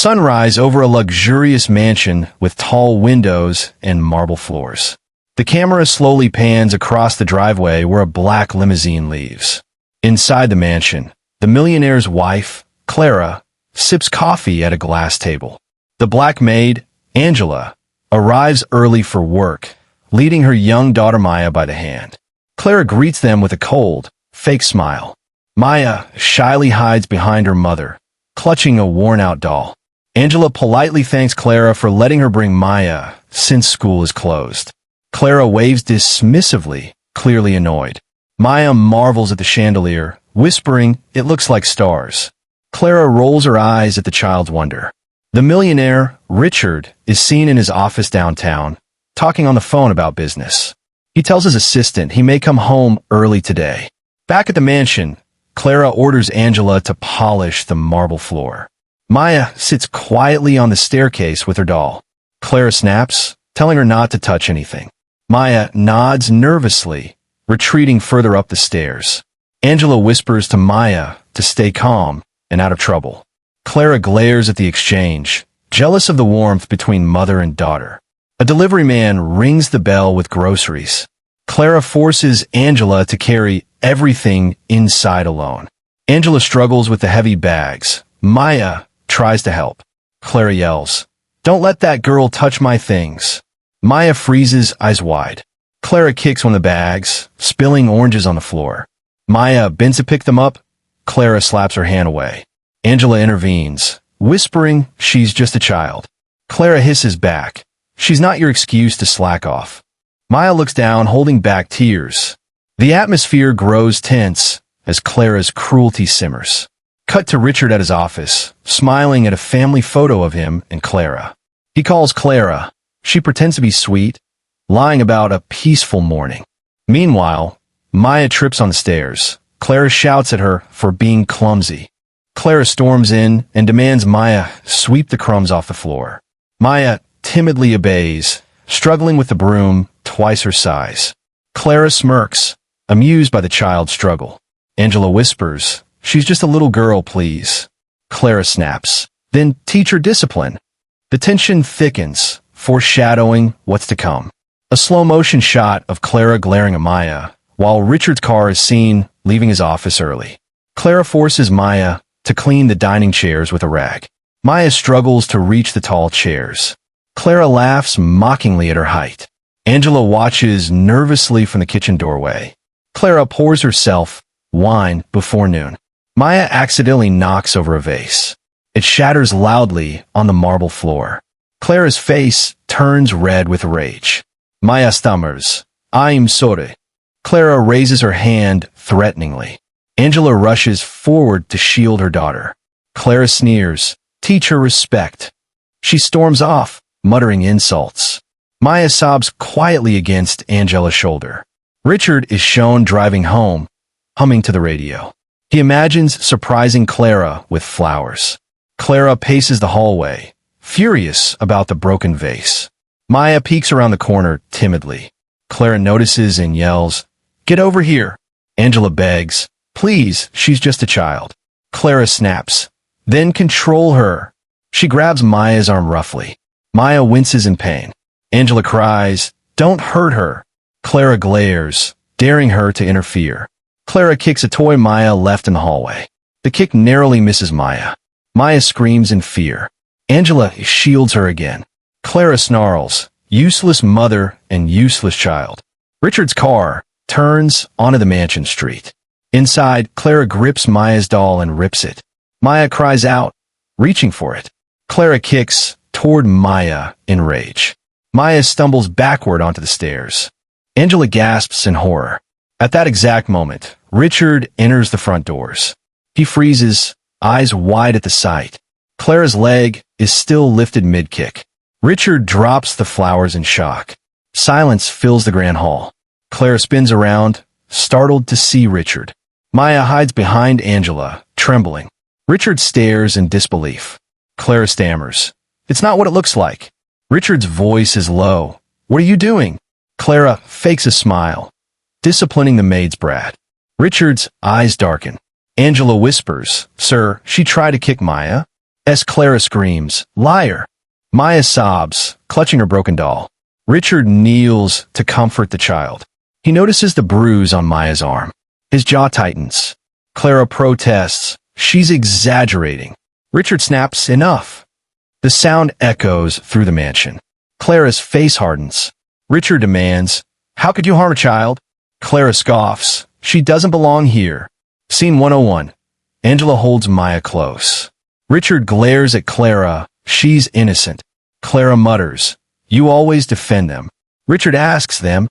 Sunrise over a luxurious mansion with tall windows and marble floors. The camera slowly pans across the driveway where a black limousine leaves. Inside the mansion, the millionaire's wife, Clara, sips coffee at a glass table. The black maid, Angela, arrives early for work, leading her young daughter Maya by the hand. Clara greets them with a cold, fake smile. Maya shyly hides behind her mother, clutching a worn-out doll. Angela politely thanks Clara for letting her bring Maya since school is closed. Clara waves dismissively, clearly annoyed. Maya marvels at the chandelier, whispering, "It looks like stars." Clara rolls her eyes at the child's wonder. The millionaire, Richard, is seen in his office downtown, talking on the phone about business. He tells his assistant he may come home early today. Back at the mansion, Clara orders Angela to polish the marble floor. Maya sits quietly on the staircase with her doll. Clara snaps, telling her not to touch anything. Maya nods nervously, retreating further up the stairs. Angela whispers to Maya to stay calm and out of trouble. Clara glares at the exchange, jealous of the warmth between mother and daughter. A delivery man rings the bell with groceries. Clara forces Angela to carry everything inside alone. Angela struggles with the heavy bags. Maya tries to help. Clara yells, "Don't let that girl touch my things." Maya freezes, eyes wide. Clara kicks one of the bags, spilling oranges on the floor. Maya bends to pick them up. Clara slaps her hand away. Angela intervenes, whispering she's just a child. Clara hisses back, "She's not your excuse to slack off." Maya looks down, holding back tears. The atmosphere grows tense as Clara's cruelty simmers. Cut to Richard at his office, smiling at a family photo of him and Clara. He calls Clara. She pretends to be sweet, lying about a peaceful morning. Meanwhile, Maya trips on the stairs. Clara shouts at her for being clumsy. Clara storms in and demands Maya sweep the crumbs off the floor. Maya timidly obeys, struggling with the broom twice her size. Clara smirks, amused by the child's struggle. Angela whispers, "She's just a little girl, please." Clara snaps, "Then teach her discipline." The tension thickens, foreshadowing what's to come. A slow-motion shot of Clara glaring at Maya, while Richard's car is seen leaving his office early. Clara forces Maya to clean the dining chairs with a rag. Maya struggles to reach the tall chairs. Clara laughs mockingly at her height. Angela watches nervously from the kitchen doorway. Clara pours herself wine before noon. Maya accidentally knocks over a vase. It shatters loudly on the marble floor. Clara's face turns red with rage. Maya stammers, "I'm sorry." Clara raises her hand threateningly. Angela rushes forward to shield her daughter. Clara sneers, "Teach her respect." She storms off, muttering insults. Maya sobs quietly against Angela's shoulder. Richard is shown driving home, humming to the radio. He imagines surprising Clara with flowers. Clara paces the hallway, furious about the broken vase. Maya peeks around the corner timidly. Clara notices and yells, "Get over here." Angela begs, "Please, she's just a child." Clara snaps, "Then control her." She grabs Maya's arm roughly. Maya winces in pain. Angela cries, "Don't hurt her." Clara glares, daring her to interfere. Clara kicks a toy Maya left in the hallway. The kick narrowly misses Maya. Maya screams in fear. Angela shields her again. Clara snarls, "Useless mother and useless child." Richard's car turns onto the mansion street. Inside, Clara grips Maya's doll and rips it. Maya cries out, reaching for it. Clara kicks toward Maya in rage. Maya stumbles backward onto the stairs. Angela gasps in horror. At that exact moment, Richard enters the front doors. He freezes, eyes wide at the sight. Clara's leg is still lifted mid-kick. Richard drops the flowers in shock. Silence fills the grand hall. Clara spins around, startled to see Richard. Maya hides behind Angela, trembling. Richard stares in disbelief. Clara stammers, "It's not what it looks like." Richard's voice is low. "What are you doing?" Clara fakes a smile, disciplining the maid's brat. Richard's eyes darken. Angela whispers, "Sir, she tried to kick Maya." As Clara screams, "Liar!" Maya sobs, clutching her broken doll. Richard kneels to comfort the child. He notices the bruise on Maya's arm. His jaw tightens. Clara protests. She's exaggerating. Richard snaps, "Enough." The sound echoes through the mansion. Clara's face hardens. Richard demands, "How could you harm a child?" Clara scoffs. "She doesn't belong here." Scene 101. Angela holds Maya close. Richard glares at Clara. She's innocent. Clara mutters, "You always defend them." Richard asks them.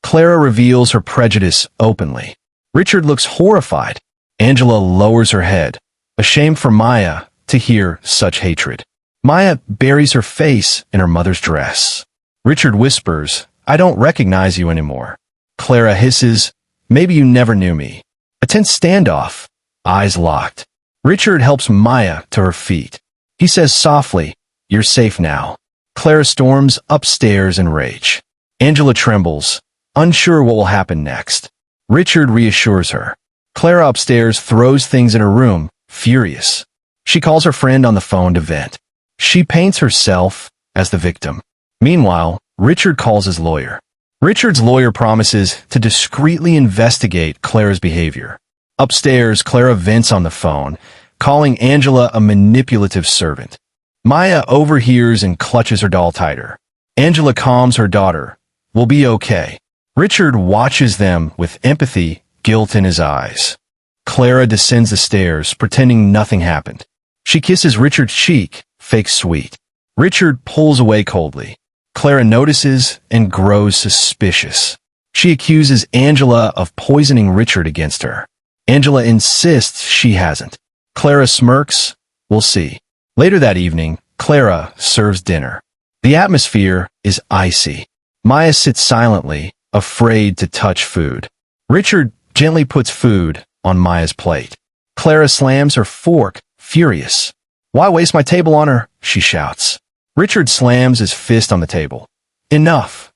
Clara reveals her prejudice openly. Richard looks horrified. Angela lowers her head, ashamed for Maya to hear such hatred. Maya buries her face in her mother's dress. Richard whispers, "I don't recognize you anymore." Clara hisses, "Maybe you never knew me." A tense standoff, eyes locked. Richard helps Maya to her feet. He says softly, "You're safe now." Clara storms upstairs in rage. Angela trembles, unsure what will happen next. Richard reassures her. Clara upstairs throws things in her room, furious. She calls her friend on the phone to vent. She paints herself as the victim. Meanwhile, Richard calls his lawyer. Richard's lawyer promises to discreetly investigate Clara's behavior. Upstairs, Clara vents on the phone, calling Angela a manipulative servant. Maya overhears and clutches her doll tighter. Angela calms her daughter. "We'll be okay." Richard watches them with empathy, guilt in his eyes. Clara descends the stairs, pretending nothing happened. She kisses Richard's cheek, fake sweet. Richard pulls away coldly. Clara notices and grows suspicious. She accuses Angela of poisoning Richard against her. Angela insists she hasn't. Clara smirks. "We'll see." Later that evening, Clara serves dinner. The atmosphere is icy. Maya sits silently, afraid to touch food. Richard gently puts food on Maya's plate. Clara slams her fork, furious. "Why waste my table on her?" she shouts. Richard slams his fist on the table. "Enough."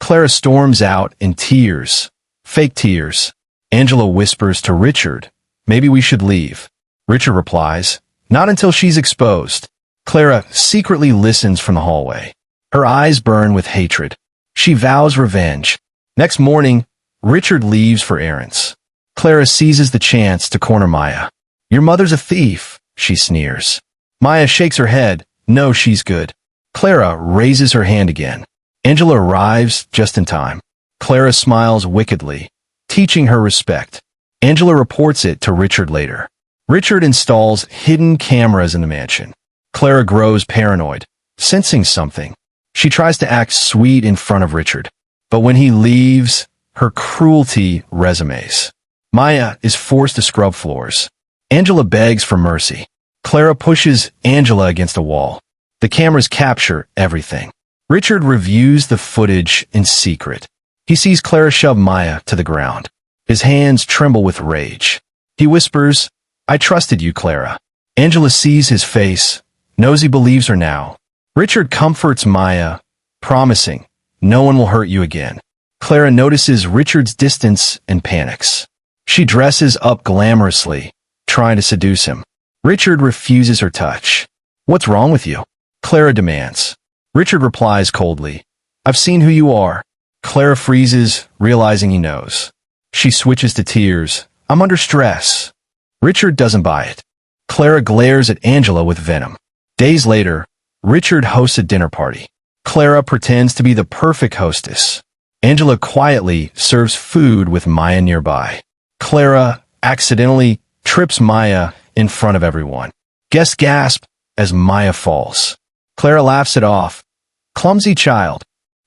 Clara storms out in tears. Fake tears. Angela whispers to Richard, "Maybe we should leave." Richard replies, "Not until she's exposed." Clara secretly listens from the hallway. Her eyes burn with hatred. She vows revenge. Next morning, Richard leaves for errands. Clara seizes the chance to corner Maya. "Your mother's a thief," she sneers. Maya shakes her head. "No, she's good." Clara raises her hand again. Angela arrives just in time. Clara smiles wickedly, teaching her respect. Angela reports it to Richard later. Richard installs hidden cameras in the mansion. Clara grows paranoid, sensing something. She tries to act sweet in front of Richard, but when he leaves, her cruelty resumes. Maya is forced to scrub floors. Angela begs for mercy. Clara pushes Angela against a wall. The cameras capture everything. Richard reviews the footage in secret. He sees Clara shove Maya to the ground. His hands tremble with rage. He whispers, "I trusted you, Clara." Angela sees his face, knows he believes her now. Richard comforts Maya, promising, "No one will hurt you again." Clara notices Richard's distance and panics. She dresses up glamorously, trying to seduce him. Richard refuses her touch. "What's wrong with you?" Clara demands. Richard replies coldly, "I've seen who you are." Clara freezes, realizing he knows. She switches to tears. "I'm under stress." Richard doesn't buy it. Clara glares at Angela with venom. Days later, Richard hosts a dinner party. Clara pretends to be the perfect hostess. Angela quietly serves food with Maya nearby. Clara accidentally trips Maya in front of everyone. Guests gasp as Maya falls. Clara laughs it off. Clumsy child.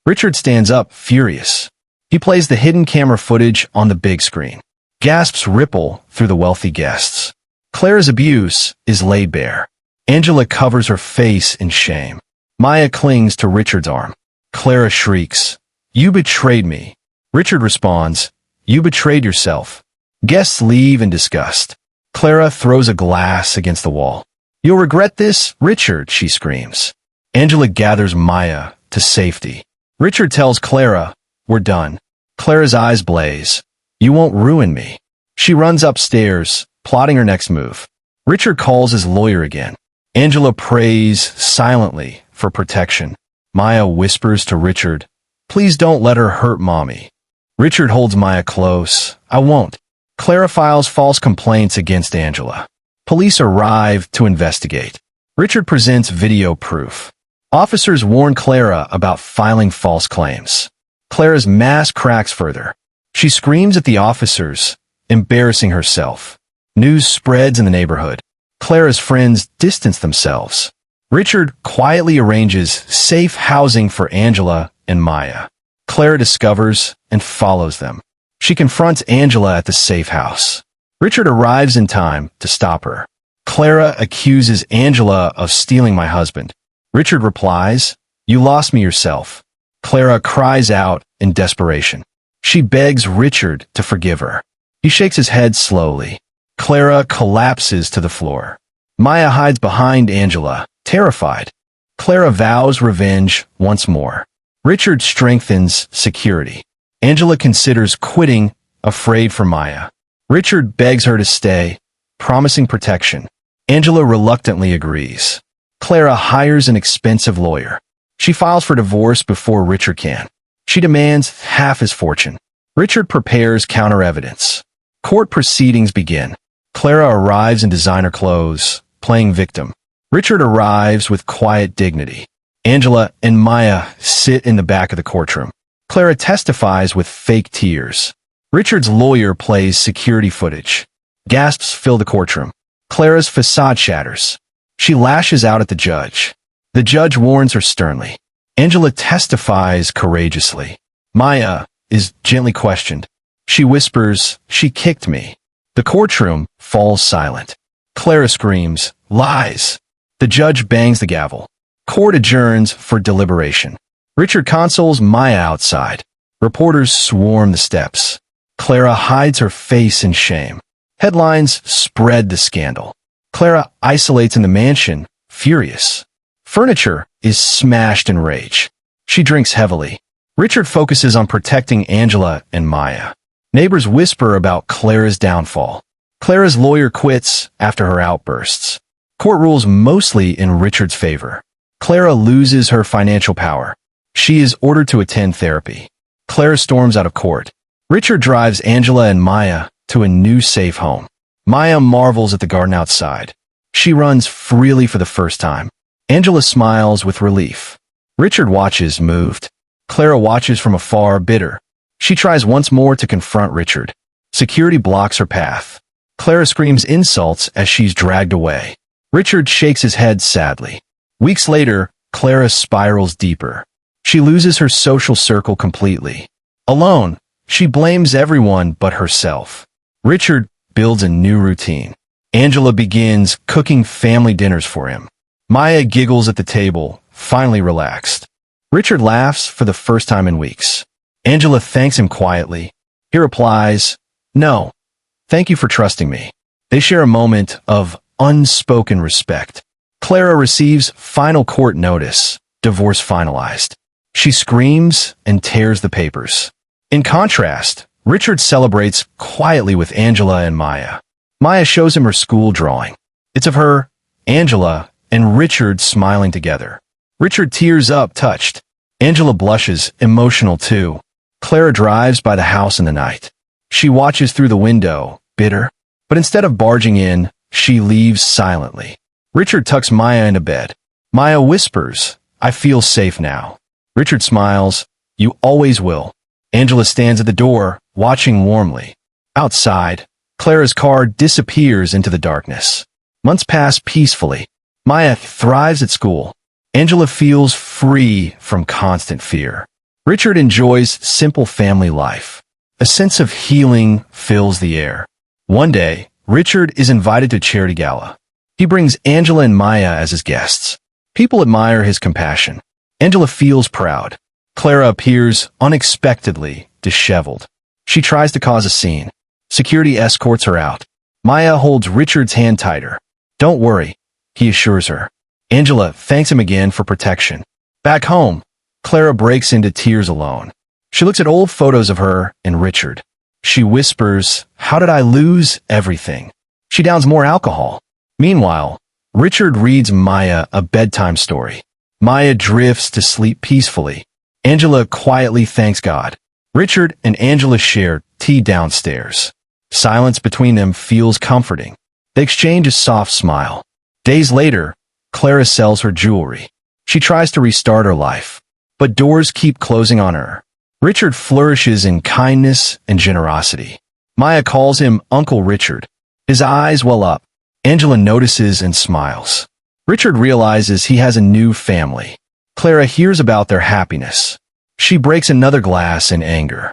Richard stands up, furious. He plays the hidden camera footage on the big screen. Gasps ripple through the wealthy guests. Clara's abuse is laid bare. Angela covers her face in shame. Maya clings to Richard's arm. Clara shrieks, "You betrayed me." Richard responds, "You betrayed yourself." Guests leave in disgust. Clara throws a glass against the wall. "You'll regret this, Richard," she screams. Angela gathers Maya to safety. Richard tells Clara, "We're done." Clara's eyes blaze. "You won't ruin me." She runs upstairs, plotting her next move. Richard calls his lawyer again. Angela prays silently for protection. Maya whispers to Richard, "Please don't let her hurt Mommy." Richard holds Maya close. "I won't." Clara files false complaints against Angela. Police arrive to investigate. Richard presents video proof. Officers warn Clara about filing false claims. Clara's mask cracks further. She screams at the officers, embarrassing herself. News spreads in the neighborhood. Clara's friends distance themselves. Richard quietly arranges safe housing for Angela and Maya. Clara discovers and follows them. She confronts Angela at the safe house. Richard arrives in time to stop her. Clara accuses Angela of stealing my husband. Richard replies, "You lost me yourself." Clara cries out in desperation. She begs Richard to forgive her. He shakes his head slowly. Clara collapses to the floor. Maya hides behind Angela, terrified. Clara vows revenge once more. Richard strengthens security. Angela considers quitting, afraid for Maya. Richard begs her to stay, promising protection. Angela reluctantly agrees. Clara hires an expensive lawyer. She files for divorce before Richard can. She demands half his fortune. Richard prepares counter-evidence. Court proceedings begin. Clara arrives in designer clothes, playing victim. Richard arrives with quiet dignity. Angela and Maya sit in the back of the courtroom. Clara testifies with fake tears. Richard's lawyer plays security footage. Gasps fill the courtroom. Clara's facade shatters. She lashes out at the judge. The judge warns her sternly. Angela testifies courageously. Maya is gently questioned. She whispers, "She kicked me." The courtroom falls silent. Clara screams, "Lies!" The judge bangs the gavel. Court adjourns for deliberation. Richard consoles Maya outside. Reporters swarm the steps. Clara hides her face in shame. Headlines spread the scandal. Clara isolates in the mansion, furious. Furniture is smashed in rage. She drinks heavily. Richard focuses on protecting Angela and Maya. Neighbors whisper about Clara's downfall. Clara's lawyer quits after her outbursts. Court rules mostly in Richard's favor. Clara loses her financial power. She is ordered to attend therapy. Clara storms out of court. Richard drives Angela and Maya to a new safe home. Maya marvels at the garden outside. She runs freely for the first time. Angela smiles with relief. Richard watches, moved. Clara watches from afar, bitter. She tries once more to confront Richard. Security blocks her path. Clara screams insults as she's dragged away. Richard shakes his head sadly. Weeks later, Clara spirals deeper. She loses her social circle completely. Alone, she blames everyone but herself. Richard builds a new routine. Angela begins cooking family dinners for him. Maya giggles at the table, finally relaxed. Richard laughs for the first time in weeks. Angela thanks him quietly. He replies, "No, thank you for trusting me." They share a moment of unspoken respect. Clara receives final court notice, divorce finalized. She screams and tears the papers. In contrast, Richard celebrates quietly with Angela and Maya. Maya shows him her school drawing. It's of her, Angela, and Richard smiling together. Richard tears up, touched. Angela blushes, emotional too. Clara drives by the house in the night. She watches through the window, bitter. But instead of barging in, she leaves silently. Richard tucks Maya into bed. Maya whispers, "I feel safe now." Richard smiles, "You always will." Angela stands at the door, watching warmly. Outside, Clara's car disappears into the darkness. Months pass peacefully. Maya thrives at school. Angela feels free from constant fear. Richard enjoys simple family life. A sense of healing fills the air. One day, Richard is invited to a charity gala. He brings Angela and Maya as his guests. People admire his compassion. Angela feels proud. Clara appears unexpectedly disheveled. She tries to cause a scene. Security escorts her out. Maya holds Richard's hand tighter. "Don't worry," he assures her. Angela thanks him again for protection. Back home, Clara breaks into tears alone. She looks at old photos of her and Richard. She whispers, "How did I lose everything?" She downs more alcohol. Meanwhile, Richard reads Maya a bedtime story. Maya drifts to sleep peacefully. Angela quietly thanks God. Richard and Angela share tea downstairs. Silence between them feels comforting. They exchange a soft smile. Days later, Clara sells her jewelry. She tries to restart her life, but doors keep closing on her. Richard flourishes in kindness and generosity. Maya calls him Uncle Richard. His eyes well up. Angela notices and smiles. Richard realizes he has a new family. Clara hears about their happiness. She breaks another glass in anger.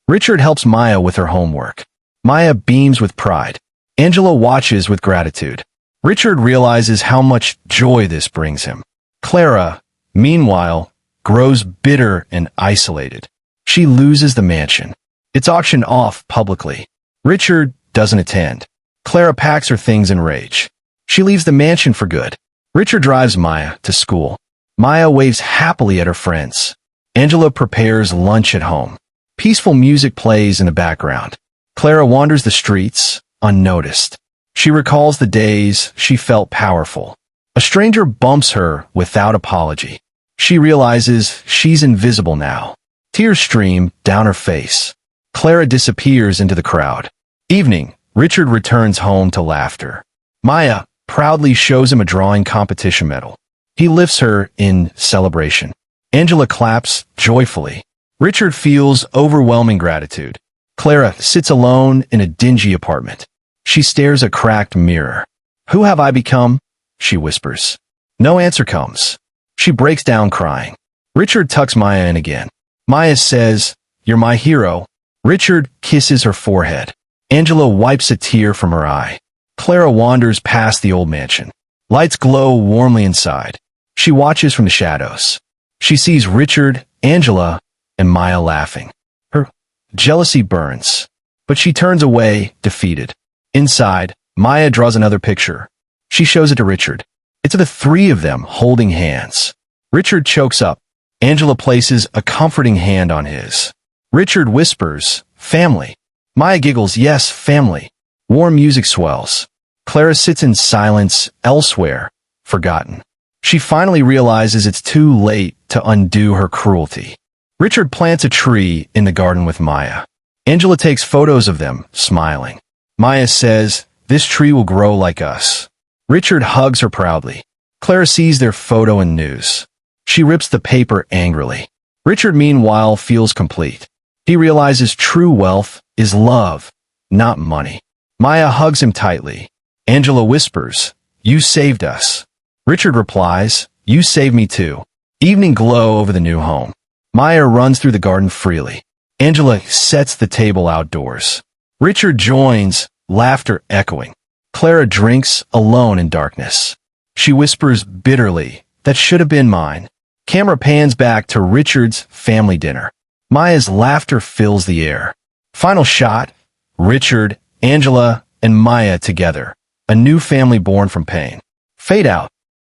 Richard helps Maya with her homework. Maya beams with pride. Angela watches with gratitude. Richard realizes how much joy this brings him. Clara, meanwhile, grows bitter and isolated. She loses the mansion. It's auctioned off publicly. Richard doesn't attend. Clara packs her things in rage. She leaves the mansion for good. Richard drives Maya to school. Maya waves happily at her friends. Angela prepares lunch at home. Peaceful music plays in the background. Clara wanders the streets, unnoticed. She recalls the days she felt powerful. A stranger bumps her without apology. She realizes she's invisible now. Tears stream down her face. Clara disappears into the crowd. Evening, Richard returns home to laughter. Maya proudly shows him a drawing competition medal. He lifts her in celebration. Angela claps joyfully. Richard feels overwhelming gratitude. Clara sits alone in a dingy apartment. She stares at a cracked mirror. "Who have I become?" she whispers. No answer comes. She breaks down crying. Richard tucks Maya in again. Maya says, "You're my hero." Richard kisses her forehead. Angela wipes a tear from her eye. Clara wanders past the old mansion. Lights glow warmly inside. She watches from the shadows. She sees Richard, Angela, and Maya laughing. Her jealousy burns, but she turns away, defeated. Inside, Maya draws another picture. She shows it to Richard. It's of the three of them holding hands. Richard chokes up. Angela places a comforting hand on his. Richard whispers, "Family." Maya giggles, "Yes, family." Warm music swells. Clara sits in silence elsewhere, forgotten. She finally realizes it's too late to undo her cruelty. Richard plants a tree in the garden with Maya. Angela takes photos of them, smiling. Maya says, "This tree will grow like us." Richard hugs her proudly. Clara sees their photo in news. She rips the paper angrily. Richard, meanwhile, feels complete. He realizes true wealth is love, not money. Maya hugs him tightly. Angela whispers, "You saved us." Richard replies, "You saved me too." Evening glow over the new home. Maya runs through the garden freely. Angela sets the table outdoors. Richard joins, laughter echoing. Clara drinks alone in darkness. She whispers bitterly, "That should have been mine." Camera pans back to Richard's family dinner. Maya's laughter fills the air. Final shot, Richard, Angela, and Maya together. A new family born from pain. Fade out.